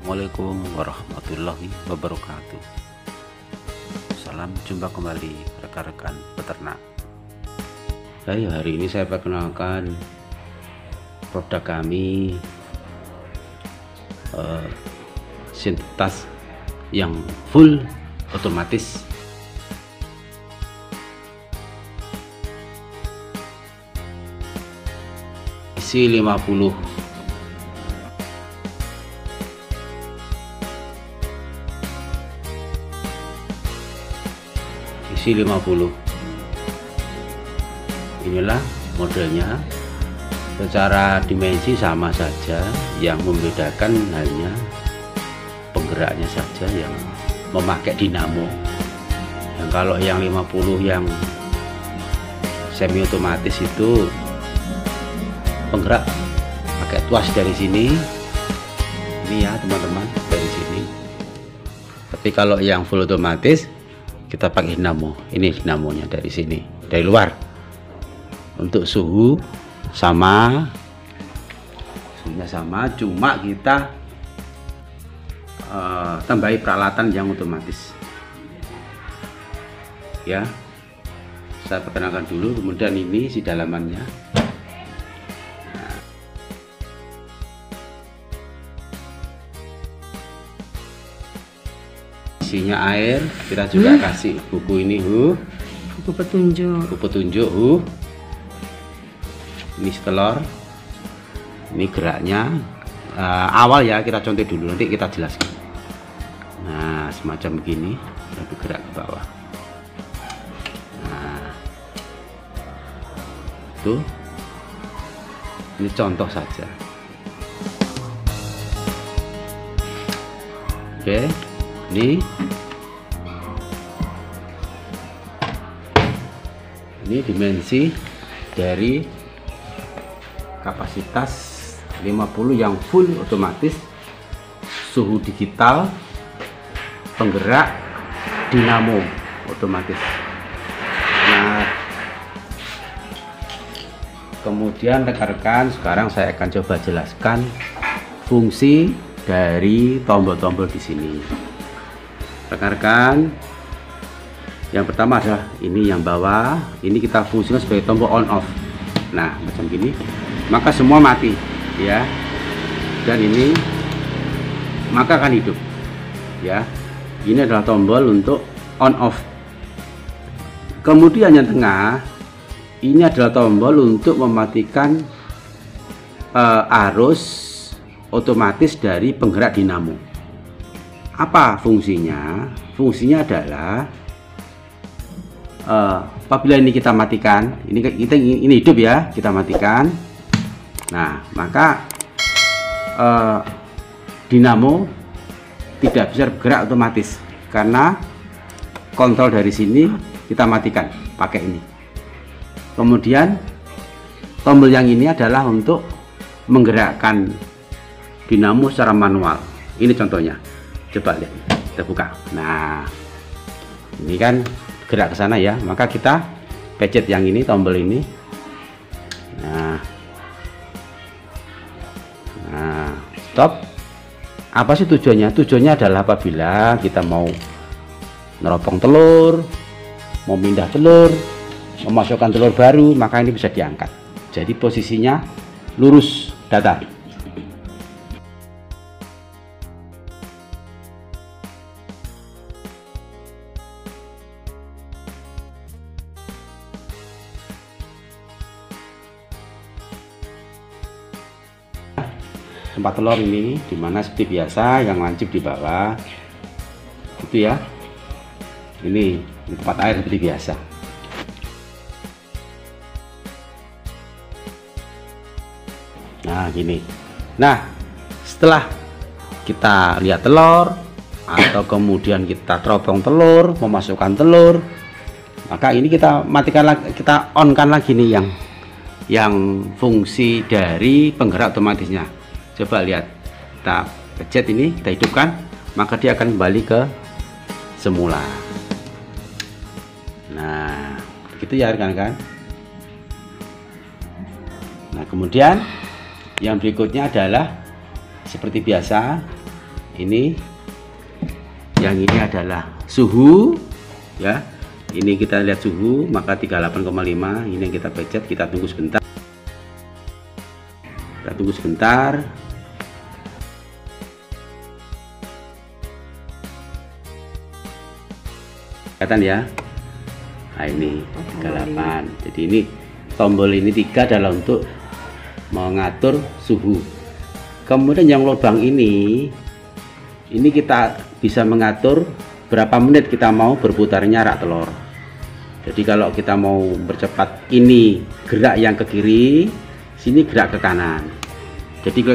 Assalamualaikum warahmatullahi wabarakatuh. Salam jumpa kembali rekan-rekan peternak. Baik, hari ini saya perkenalkan produk kami, sintas yang full otomatis. Isi 50 inilah modelnya. Secara dimensi sama saja, yang membedakan hanya penggeraknya saja yang memakai dinamo. Yang kalau yang 50 yang semi otomatis itu penggerak pakai tuas dari sini, ini ya teman-teman, dari sini. Tapi kalau yang full otomatis kita pakai dinamo. Ini dinamonya dari sini, dari luar. Untuk suhu sama, suhunya sama, cuma kita tambahi peralatan yang otomatis. Ya, saya perkenalkan dulu. Kemudian ini si dalamannya. Isinya air, kita juga kasih buku ini, buku petunjuk, ini telur, ini geraknya. Awal ya kita contoh dulu, nanti kita jelaskan. Nah, semacam begini, tapi gerak ke bawah. Nah, tuh, ini contoh saja. Oke. Ini dimensi dari kapasitas 50 yang full otomatis, suhu digital, penggerak dinamo otomatis. Nah, kemudian rekan-rekan, sekarang saya akan coba jelaskan fungsi dari tombol-tombol di sini. Rekan-rekan, yang pertama adalah ini yang bawah, ini kita fungsikan sebagai tombol on off. Nah, macam gini, maka semua mati ya, dan ini maka akan hidup ya. Ini adalah tombol untuk on off. Kemudian yang tengah ini adalah tombol untuk mematikan arus otomatis dari penggerak dinamo. Apa fungsinya? Fungsinya adalah apabila ini kita matikan, ini hidup ya, kita matikan. Nah, maka dinamo tidak bisa bergerak otomatis karena kontrol dari sini kita matikan pakai ini. Kemudian tombol yang ini adalah untuk menggerakkan dinamo secara manual. Ini contohnya. Coba lihat, kita buka. Nah, ini kan gerak ke sana ya, maka kita pencet yang ini, tombol ini. Nah, stop. Apa sih tujuannya? Tujuannya adalah apabila kita mau neropong telur, mau pindah telur, memasukkan telur baru, maka ini bisa diangkat. Jadi posisinya lurus, datar. Tempat telur ini dimana seperti biasa yang lancip di bawah itu ya, ini tempat air seperti biasa. Nah gini, nah setelah kita lihat telur atau kemudian kita teropong telur, memasukkan telur, maka ini kita matikan lagi, kita on kan lagi nih yang fungsi dari penggerak otomatisnya. Coba lihat, kita pencet ini, kita hidupkan, maka dia akan kembali ke semula. Nah, begitu ya rekan-rekan. Nah, kemudian yang berikutnya adalah seperti biasa, ini yang ini adalah suhu ya. Ini kita lihat suhu, maka 38,5. Ini yang kita pencet, kita tunggu sebentar. Kita tunggu sebentar. Kelihatan ya. Nah, ini 38. Jadi ini tombol ini 3 adalah untuk mengatur suhu. Kemudian yang lubang ini kita bisa mengatur berapa menit kita mau berputarnya rak telur. Jadi kalau kita mau bercepat, ini gerak yang ke kiri, sini gerak ke kanan. Jadi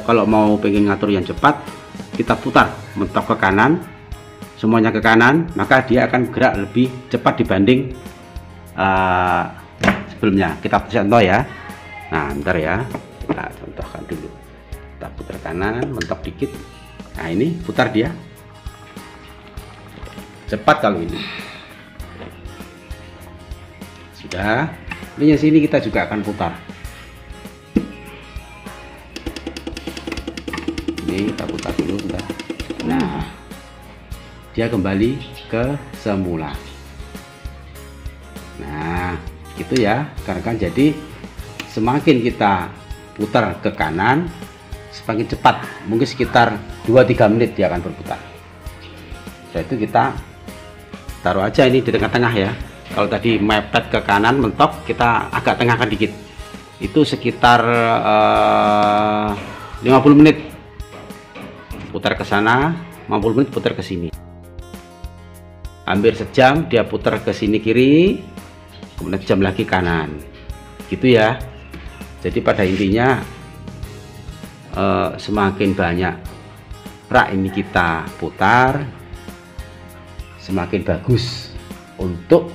kalau mau pengen ngatur yang cepat, kita putar mentok ke kanan, semuanya ke kanan, maka dia akan gerak lebih cepat dibanding sebelumnya. Kita contoh ya. Nah, bentar ya, kita contohkan dulu. Kita putar kanan, mentok dikit. Nah, ini putar dia. Cepat kalau ini. Sudah. Ini yang sini kita juga akan putar. Ini kita putar dulu, bentar. Nah, dia kembali ke semula. Nah, gitu ya. Karena jadi semakin kita putar ke kanan, semakin cepat, mungkin sekitar 2-3 menit dia akan berputar. Setelah itu kita taruh aja ini di tengah-tengah ya. Kalau tadi mepet ke kanan mentok, kita agak tengahkan dikit. Itu sekitar 50 menit. Putar ke sana, 50 menit putar ke sini. Hampir sejam dia putar ke sini kiri, kemudian jam lagi kanan. Gitu ya. Jadi pada intinya semakin banyak rak ini kita putar, semakin bagus untuk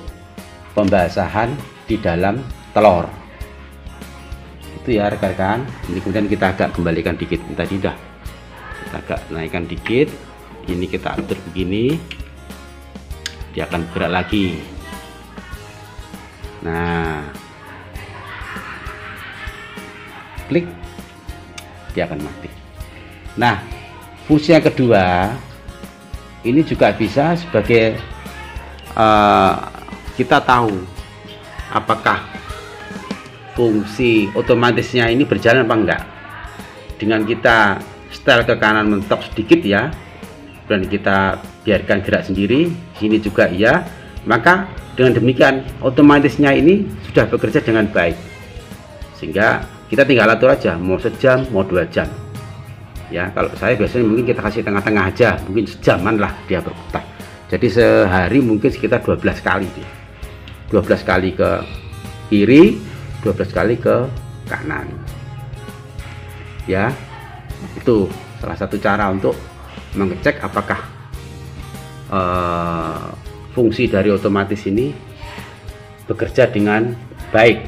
pembasahan di dalam telur. Itu ya rekan-rekan. Ini kemudian kita agak kembalikan dikit. Tadi udah kita agak naikkan dikit. Ini kita atur begini, dia akan gerak lagi. Nah, klik, dia akan mati. Nah, fungsi yang kedua ini juga bisa sebagai kita tahu apakah fungsi otomatisnya ini berjalan apa enggak. Dengan kita setel ke kanan mentok sedikit ya, dan kita biarkan gerak sendiri, sini juga iya, maka dengan demikian otomatisnya ini sudah bekerja dengan baik, sehingga kita tinggal atur aja mau sejam mau 2 jam ya. Kalau saya biasanya mungkin kita kasih tengah-tengah aja, mungkin sejaman lah dia berputar. Jadi sehari mungkin sekitar 12 kali dia. 12 kali ke kiri, 12 kali ke kanan ya. Itu salah satu cara untuk mengecek apakah fungsi dari otomatis ini bekerja dengan baik.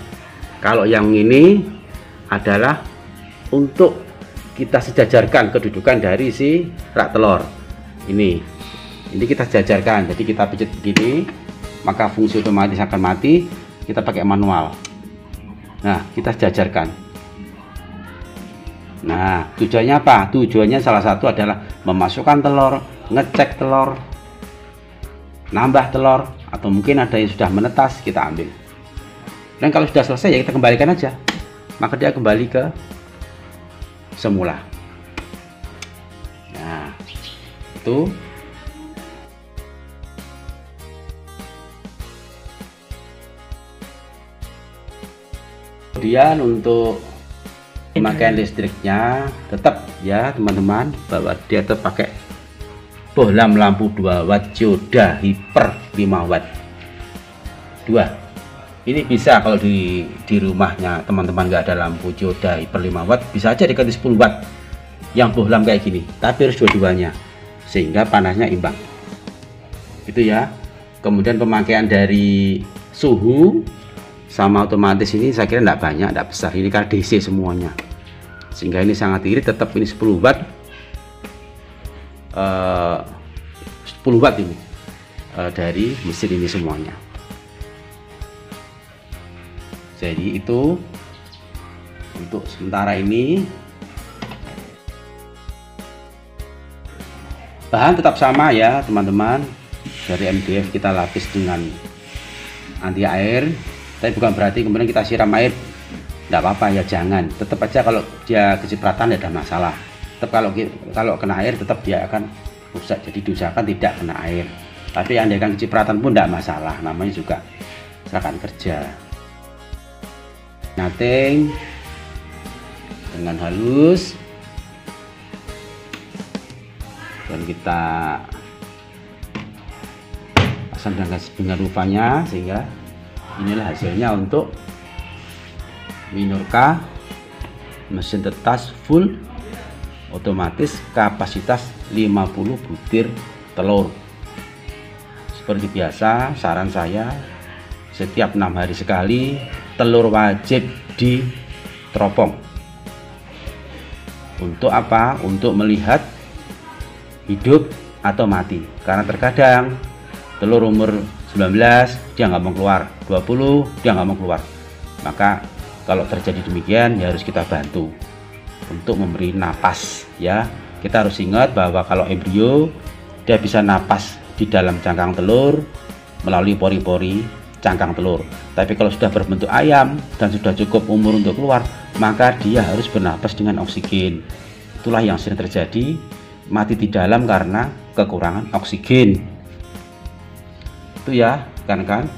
Kalau yang ini adalah untuk kita sejajarkan kedudukan dari si rak telur ini kita sejajarkan. Jadi kita pijat begini, maka fungsi otomatis akan mati. Kita pakai manual. Nah, kita sejajarkan. Nah, tujuannya apa? Tujuannya salah satu adalah memasukkan telur, ngecek telur, nambah telur, atau mungkin ada yang sudah menetas, kita ambil. Dan kalau sudah selesai ya kita kembalikan aja, maka dia kembali ke semula. Nah, itu kemudian untuk pemakaian listriknya tetap ya teman-teman, bahwa dia tetap pakai bohlam lampu 2 watt dioda hiper 5 watt 2. Ini bisa kalau di rumahnya teman-teman nggak ada lampu dioda hiper 5 watt, bisa aja diganti 10 watt yang bohlam kayak gini, tapi harus dua-duanya sehingga panasnya imbang. Itu ya. Kemudian pemakaian dari suhu sama otomatis ini saya kira enggak banyak, enggak besar. Ini kan DC semuanya, sehingga ini sangat irit. Tetap ini 10 watt 10 watt ini dari mesin ini semuanya. Jadi itu untuk sementara ini. Bahan tetap sama ya teman-teman. Dari MDF kita lapis dengan anti air, tapi bukan berarti kemudian kita siram air. Tidak apa-apa ya, jangan. Tetap aja kalau dia kecipratan tidak ada masalah. Tetap kalau kena air tetap dia akan rusak. Jadi diusahakan tidak kena air. Tapi andaikan kecipratan pun tidak masalah, namanya juga rekan kerja. Nyating dengan halus dan kita pasang dengan rupanya, sehingga inilah hasilnya untuk Minorca mesin tetas full otomatis kapasitas 50 butir telur. Seperti biasa, saran saya setiap 6 hari sekali telur wajib diteropong. Untuk apa? Untuk melihat hidup atau mati. Karena terkadang telur umur 19 dia nggak mau keluar, 20 dia nggak mau keluar. Maka kalau terjadi demikian ya harus kita bantu untuk memberi napas ya. Kita harus ingat bahwa kalau embrio dia bisa napas di dalam cangkang telur melalui pori-pori cangkang telur. Tapi kalau sudah berbentuk ayam dan sudah cukup umur untuk keluar, maka dia harus bernapas dengan oksigen. Itulah yang sering terjadi, mati di dalam karena kekurangan oksigen. Itu ya kan.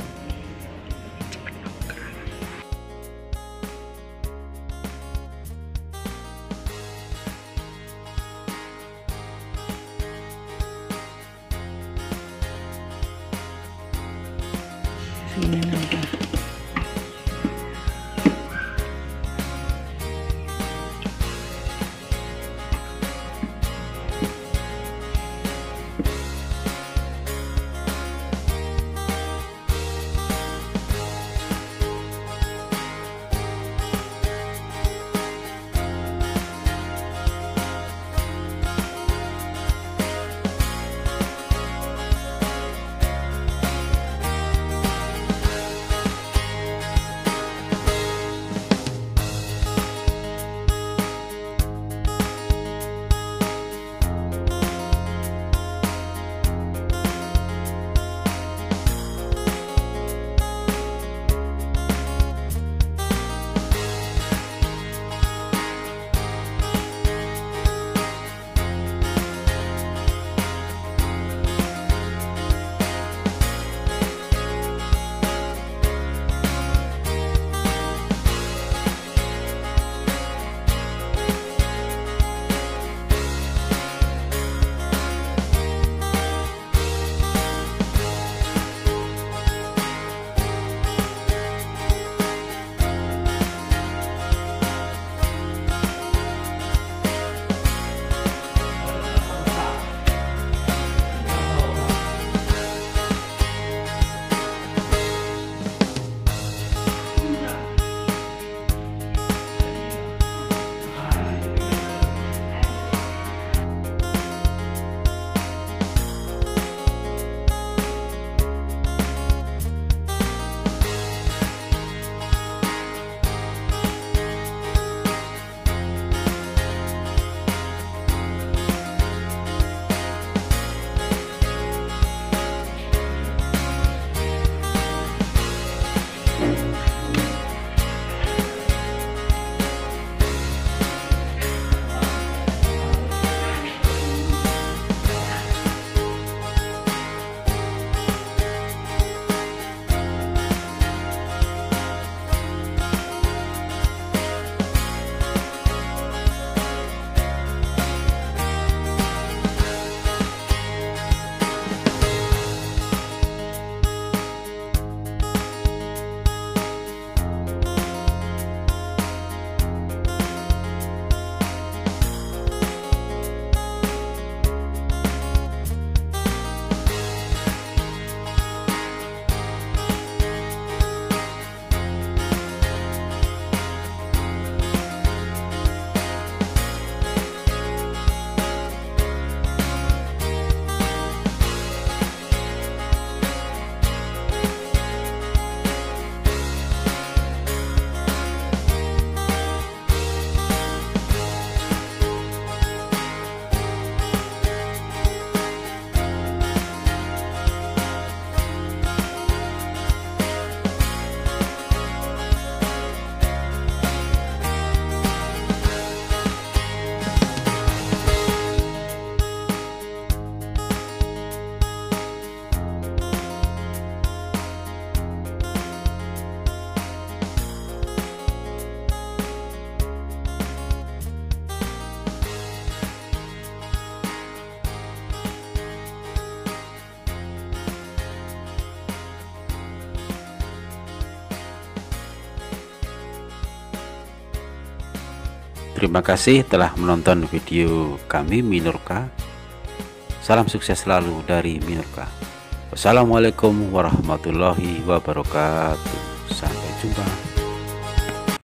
Terima kasih telah menonton video kami Minurka. Salam sukses selalu dari Minurka. Wassalamualaikum warahmatullahi wabarakatuh. Sampai jumpa.